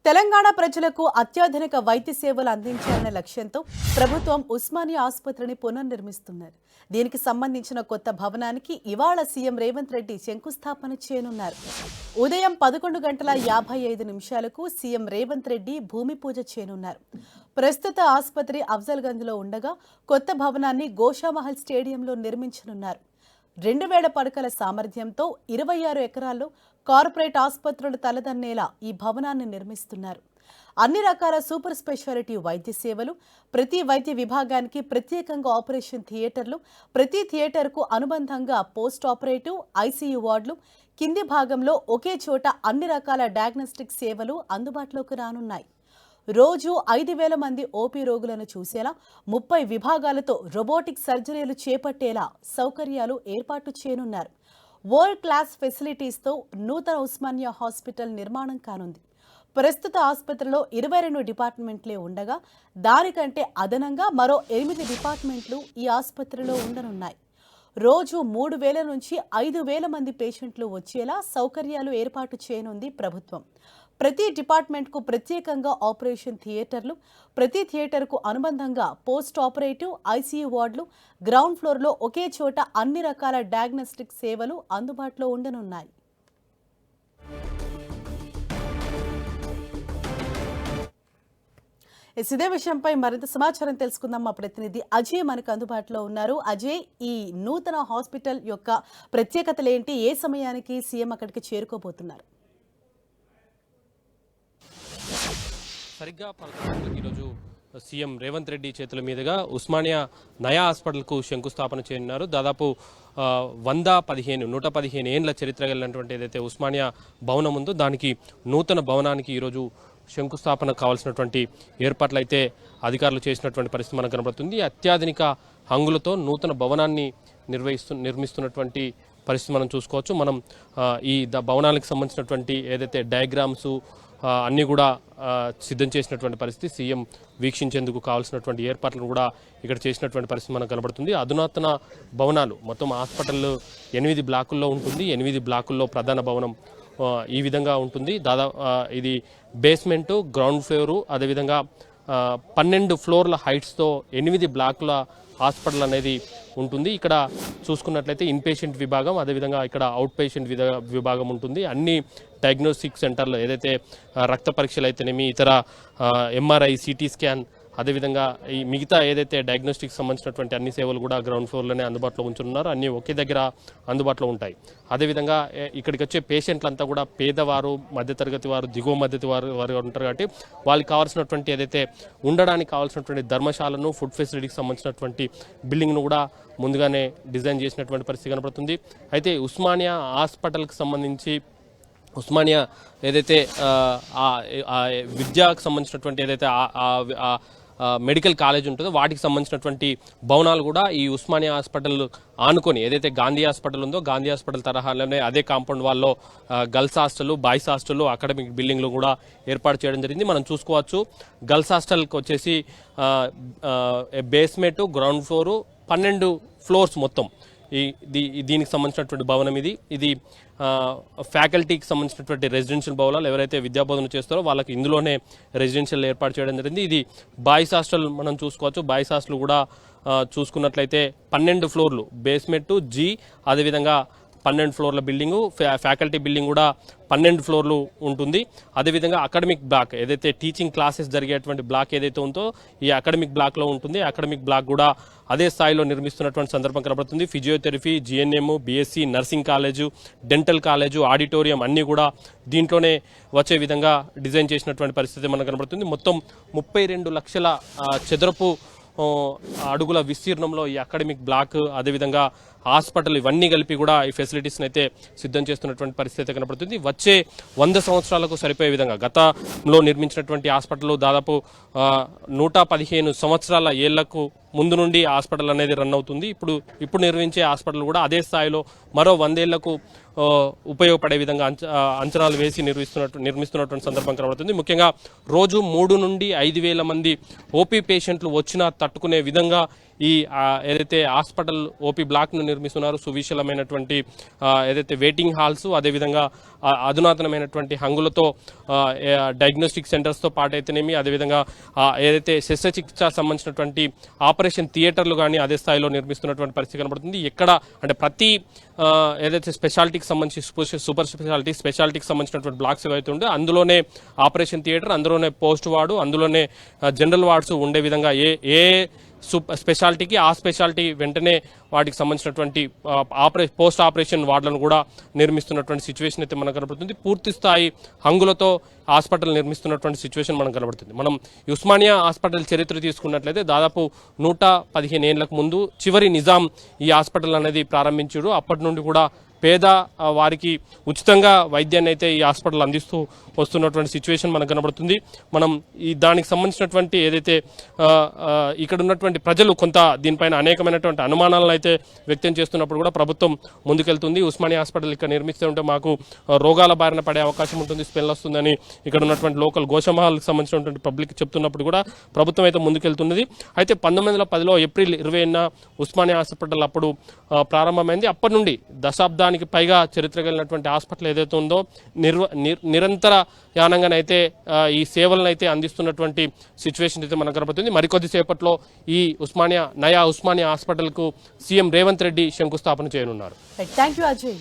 తెలంగాణ ప్రజలకు అత్యాధునిక వైద్య సేవలు అందించాలనే లక్ష్యంతో ప్రభుత్వం ఉస్మానియా ఆసుపత్రిని పునర్నిర్మిస్తున్నారు. దీనికి సంబంధించిన కొత్త భవనానికి ఇవాళ సీఎం రేవంత్ రెడ్డి శంకుస్థాపన చేయనున్నారు. ఉదయం 11:55 సీఎం రేవంత్ రెడ్డి భూమి పూజ చేయనున్నారు. ప్రస్తుత ఆసుపత్రి అఫ్జల్గంజ్లో ఉండగా కొత్త భవనాన్ని గోషామహల్ స్టేడియంలో నిర్మించనున్నారు. 2000 పడకల సామర్థ్యంతో 26 ఎకరాల్లో కార్పొరేట్ ఆసుపత్రులు తలదన్నేలా ఈ భవనాన్ని నిర్మిస్తున్నారు. అన్ని రకాల సూపర్ స్పెషాలిటీ వైద్య సేవలు, ప్రతి వైద్య విభాగానికి ప్రత్యేకంగా ఆపరేషన్ థియేటర్లు, ప్రతి థియేటర్కు అనుబంధంగా పోస్ట్ ఆపరేటివ్ ఐసీయూ వార్డులు, కింది భాగంలో ఒకే చోట అన్ని రకాల డయాగ్నోస్టిక్ సేవలు అందుబాటులోకి రానున్నాయి. రోజు 5,000 మంది ఓపీ రోగులను చూసేలా 30 విభాగాలతో రోబోటిక్ సర్జరీలు చేపట్టేలా సౌకర్యాలు ఏర్పాటు చేయనున్నారు. వరల్డ్ క్లాస్ ఫెసిలిటీస్తో నూతన ఉస్మానియా హాస్పిటల్ నిర్మాణం కానుంది. ప్రస్తుత ఆసుపత్రిలో 22 డిపార్ట్మెంట్లే ఉండగా దానికంటే అదనంగా మరో 8 డిపార్ట్మెంట్లు ఈ ఆసుపత్రిలో ఉండనున్నాయి. రోజు 3,000 నుంచి 5,000 మంది పేషెంట్లు వచ్చేలా సౌకర్యాలు ఏర్పాటు చేయనుంది ప్రభుత్వం. ప్రతి డిపార్ట్మెంట్కు ప్రత్యేకంగా ఆపరేషన్ థియేటర్లు, ప్రతి థియేటర్కు అనుబంధంగా పోస్ట్ ఆపరేటివ్ ఐసీయూ వార్డులు, గ్రౌండ్ ఫ్లోర్లో ఒకే చోట అన్ని రకాల డయాగ్నోస్టిక్ సేవలు అందుబాటులో ఉండనున్నాయి. ఇదే విషయంపై మరింత సమాచారం తెలుసుకుందాం. మా ప్రతినిధి అజయ్ మనకు అందుబాటులో ఉన్నారు. అజయ్, ఈ నూతన హాస్పిటల్ యొక్క ప్రత్యేకతలు ఏంటి? ఏ సమయానికి సీఎం అక్కడికి చేరుకోబోతున్నారు? సరిగ్గా 11 ఈరోజు సీఎం రేవంత్ రెడ్డి చేతుల మీదుగా ఉస్మానియా నయా హాస్పిటల్కు శంకుస్థాపన చేయనున్నారు. దాదాపు 115 ఏళ్ల చరిత్ర కలిగినటువంటి ఏదైతే ఉస్మానియా భవనం ఉందో దానికి నూతన భవనానికి ఈరోజు శంకుస్థాపన కావాల్సినటువంటి ఏర్పాట్లు అయితే అధికారులు చేసినటువంటి పరిస్థితి మనకు కనబడుతుంది. అత్యాధునిక హంగులతో నూతన భవనాన్ని నిర్మిస్తున్నటువంటి పరిస్థితి మనం చూసుకోవచ్చు. మనం ఈ భవనానికి సంబంధించినటువంటి ఏదైతే డయాగ్రామ్స్ అన్నీ కూడా సిద్ధం చేసినటువంటి పరిస్థితి, సీఎం వీక్షించేందుకు కావాల్సినటువంటి ఏర్పాట్లను కూడా ఇక్కడ చేసినటువంటి పరిస్థితి మనకు కనబడుతుంది. అధునాతన భవనాలు మొత్తం హాస్పిటల్ 8 బ్లాకుల్లో ఉంటుంది. 8 బ్లాకుల్లో ప్రధాన భవనం ఈ విధంగా ఉంటుంది. ఇది బేస్మెంట్, గ్రౌండ్ ఫ్లోరు, అదేవిధంగా 12 ఫ్లోర్ల హైట్స్తో 8 బ్లాకుల హాస్పిటల్ అనేది ఉంటుంది. ఇక్కడ చూసుకున్నట్లయితే ఇన్ పేషెంట్ విభాగం, అదేవిధంగా ఇక్కడ అవుట్ పేషెంట్ విభాగం ఉంటుంది. అన్ని డయాగ్నోస్టిక్ సెంటర్లు ఏదైతే రక్త పరీక్షలు అయితేనేమి, ఇతర ఎంఆర్ఐ, సిటీ స్కాన్, అదేవిధంగా ఈ మిగతా ఏదైతే డయాగ్నోస్టిక్ సంబంధించినటువంటి అన్ని సేవలు కూడా గ్రౌండ్ ఫ్లోర్లోనే అందుబాటులో ఉంచున్నారు. అన్నీ ఒకే దగ్గర అందుబాటులో ఉంటాయి. అదేవిధంగా ఇక్కడికి వచ్చే పేషెంట్లంతా కూడా పేదవారు, మధ్యతరగతి వారు, దిగువ మధ్యతరగతి వారు ఉంటారు. కాబట్టి వాళ్ళకి కావాల్సినటువంటి ఏదైతే ఉండడానికి కావాల్సినటువంటి ధర్మశాలను, ఫుడ్ ఫెసిలిటీకి సంబంధించినటువంటి బిల్డింగ్ను కూడా ముందుగానే డిజైన్ చేసినటువంటి పరిస్థితి కనబడుతుంది. అయితే ఉస్మానియా హాస్పిటల్కి సంబంధించి ఉస్మానియా ఏదైతే విద్యకు సంబంధించినటువంటి ఏదైతే మెడికల్ కాలేజ్ ఉంటుందో వాటికి సంబంధించినటువంటి భవనాలు కూడా ఈ ఉస్మానియా హాస్పిటల్ ఆనుకొని ఏదైతే గాంధీ హాస్పిటల్ ఉందో గాంధీ హాస్పిటల్ తరహాలోనే అదే కాంపౌండ్ వాళ్ళలో girls hostel, boys hostel, academic బిల్డింగ్లు కూడా ఏర్పాటు చేయడం జరిగింది. మనం చూసుకోవచ్చు. గర్ల్స్ హాస్టల్కి వచ్చేసి బేస్మెంట్, గ్రౌండ్ ఫ్లోరు, 12 ఫ్లోర్స్ మొత్తం దీనికి సంబంధించినటువంటి భవనం ఇది ఫ్యాకల్టీకి సంబంధించినటువంటి రెసిడెన్షియల్ భవనాలు ఎవరైతే విద్యాబోధన చేస్తారో వాళ్ళకి ఇందులోనే రెసిడెన్షియల్ ఏర్పాటు చేయడం జరిగింది. ఇది బాయ్స్ హాస్టల్ మనం చూసుకోవచ్చు. బాయ్స్ హాస్టల్ కూడా చూసుకున్నట్లయితే 12 ఫ్లోర్లు, బేస్మెంట్, జీ, అదేవిధంగా 12 ఫ్లోర్ల బిల్డింగు, ఫ్యాకల్టీ బిల్డింగ్ కూడా 12 ఫ్లోర్లు ఉంటుంది. అదేవిధంగా అకాడమిక్ బ్లాక్ ఏదైతే టీచింగ్ క్లాసెస్ జరిగేటువంటి బ్లాక్ ఏదైతే ఉందో ఈ అకాడమిక్ బ్లాక్లో ఉంటుంది. అకాడమిక్ బ్లాక్ కూడా అదే స్థాయిలో నిర్మిస్తున్నటువంటి సందర్భం కనబడుతుంది. Physiotherapy, GNM, BSc, nursing college, dental college, auditorium అన్నీ కూడా దీంట్లోనే వచ్చే విధంగా డిజైన్ చేసినటువంటి పరిస్థితి మనకు కనబడుతుంది. మొత్తం 32 లక్షల చదరపు అడుగుల విస్తీర్ణంలో ఈ అకాడమిక్ బ్లాక్, అదేవిధంగా హాస్పిటల్ ఇవన్నీ కలిపి కూడా ఈ ఫెసిలిటీస్ని అయితే సిద్ధం చేస్తున్నటువంటి పరిస్థితి కనబడుతుంది. వచ్చే 100 సంవత్సరాలకు సరిపోయే విధంగా గతంలో నిర్మించినటువంటి హాస్పిటల్ దాదాపు 115 సంవత్సరాల ఏళ్లకు ముందు నుండి హాస్పిటల్ అనేది రన్ అవుతుంది. ఇప్పుడు నిర్మించే హాస్పిటల్ కూడా అదే స్థాయిలో మరో 100 ఏళ్లకు ఉపయోగపడే విధంగా అంచనాలు వేసి నిర్మిస్తున్నటువంటి సందర్భం కనబడుతుంది. ముఖ్యంగా రోజు 3 నుండి 5,000 మంది ఓపీ పేషెంట్లు వచ్చినా తట్టుకునే విధంగా ఈ ఏదైతే హాస్పిటల్ ఓపీ బ్లాక్ను నిర్మిస్తున్నారు, సువిశాలమైనటువంటి ఏదైతే వెయిటింగ్ హాల్స్, అదేవిధంగా అధునాతనమైనటువంటి హంగులతో డయాగ్నోస్టిక్ సెంటర్స్తో పాటు అయితేనేమి, అదేవిధంగా ఏదైతే శస్త్రచికిత్స సంబంధించినటువంటి ఆపరేషన్ థియేటర్లు కానీ అదే స్థాయిలో నిర్మిస్తున్నటువంటి పరిస్థితి కనబడుతుంది. ఎక్కడ అంటే ప్రతి ఏదైతే స్పెషాలిటీకి సంబంధించి సూపర్ స్పెషాలిటీకి సంబంధించినటువంటి బ్లాక్స్ ఏవైతే ఉంటే అందులోనే ఆపరేషన్ థియేటర్, అందులోనే పోస్ట్ వార్డు, అందులోనే జనరల్ వార్డ్స్ ఉండే విధంగా ఏ స్పెషాలిటీకి ఆ స్పెషాలిటీ వెంటనే వాటికి సంబంధించినటువంటి పోస్ట్ ఆపరేషన్ వార్డులను కూడా నిర్మిస్తున్నటువంటి సిచ్యువేషన్ అయితే మనకు కనబడుతుంది. పూర్తి స్థాయి హంగులతో హాస్పిటల్ నిర్మిస్తున్నటువంటి సిచ్యువేషన్ మనకు కనబడుతుంది. మనం ఉస్మానియా హాస్పిటల్ చరిత్ర తీసుకున్నట్లయితే దాదాపు 115 ఏళ్లకు ముందు చివరి నిజాం ఈ హాస్పిటల్ అనేది ప్రారంభించారు. అప్పటి నుండి కూడా పేద వారికి ఉచితంగా వైద్యాన్ని అయితే ఈ హాస్పిటల్ అందిస్తూ వస్తున్నటువంటి సిచ్యువేషన్ మనకు కనబడుతుంది. మనం ఈ దానికి సంబంధించినటువంటి ఏదైతే ఇక్కడ ఉన్నటువంటి ప్రజలు కొంత దీనిపైన అనేకమైనటువంటి అనుమానాలను అయితే వ్యక్తం చేస్తున్నప్పుడు కూడా ప్రభుత్వం ముందుకెళ్తుంది. ఉస్మానియా హాస్పిటల్ ఇక్కడ నిర్మిస్తూ ఉంటే మాకు రోగాల బారిన పడే అవకాశం ఉంటుంది, స్మెల్ వస్తుందని ఇక్కడ ఉన్నటువంటి లోకల్ గోషామహల్కి సంబంధించినటువంటి పబ్లిక్ చెప్తున్నప్పుడు కూడా ప్రభుత్వం అయితే ముందుకెళ్తున్నది. అయితే 1910లో ఏప్రిల్ 20న ఉస్మానియా హాస్పిటల్ అప్పుడు ప్రారంభమైంది. అప్పటి నుండి దశాబ్దానికి పైగా చరిత్ర కలిగినటువంటి హాస్పిటల్ ఏదైతే ఉందో నిరంతర యానంగానైతే ఈ సేవలను అయితే అందిస్తున్నటువంటి సిచ్యువేషన్ అయితే మనకు కనబడుతుంది. మరికొద్ది సేపట్లో ఈ ఉస్మానియా హాస్పిటల్కు సీఎం రేవంత్ రెడ్డి శంకుస్థాపన చేయనున్నారు. Thank you Ajay.